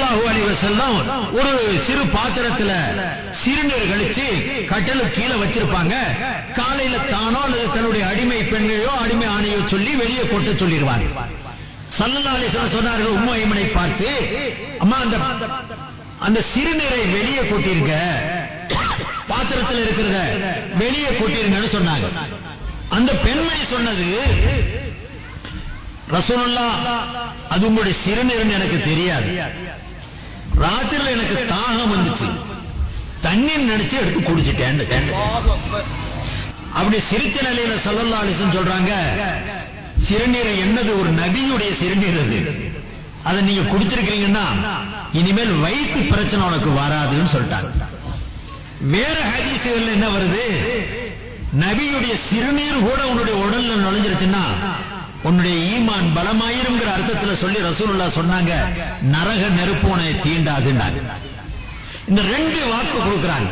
ஸல்லல்லாஹு அலைஹி வஸல்லம் ஒரு சிறு பாத்திரத்துல சிறுநீர் கழிச்சு கட்டலுக்கு கீழே வச்சிருப்பாங்க. காலையில தானோ அல்லது தன்னுடைய அடிமை பெண்ணையோ அடிமை ஆணையோ சொல்லி வெளியே கொட்ட சொல்லிடுவாங்க. ஸல்லல்லாஹு அலைஹி வஸல்லம் சொன்னார்கள் உம்மு ஐமனை பார்த்து, அம்மா அந்த சிறுநீரை வெளியே கொட்டிருக்க, பாத்திரத்தில் இருக்கிறத வெளியே கொட்டிருங்கன்னு சொன்னாங்க. அந்த பெண்மணி சொன்னது, ரசூலுல்லாஹ் அது உங்களுடைய சிறுநீர்னு எனக்கு தெரியாது, ராத்திரில எனக்கு தாகம் வந்துச்சு, தண்ணீர் நினைச்சு எடுத்து குடிச்சிட்டேன். அப்படி சிரிச்ச நிலையில ஸல்லல்லாஹு அலைஹி வஸல்லம் சொல்றாங்க, சிறுநீரை என்னது ஒரு நபியுடைய சிறுநீர் அது, அதை நீங்க குடிச்சிருக்கீங்கன்னா இனிமேல் வயிற்று பிரச்சனை உனக்கு வராதுன்னு சொல்லிட்டாங்க. வேற ஹதீஸ்கள் என்ன வருது, நபியுடைய சிறுநீர் கூட உன்னுடைய உடல்ல நுழைஞ்சிருச்சுன்னா உன்னுடைய ஈமான் பலமாயிருங்கிற அர்த்தத்துல சொல்லி ரசூலுல்லாஹ் சொன்னாங்க, நரக நெருப்பு உன்னை தீண்டாதுன்னாங்க. இந்த ரெண்டு வாக்கு கொடுக்கிறாங்க.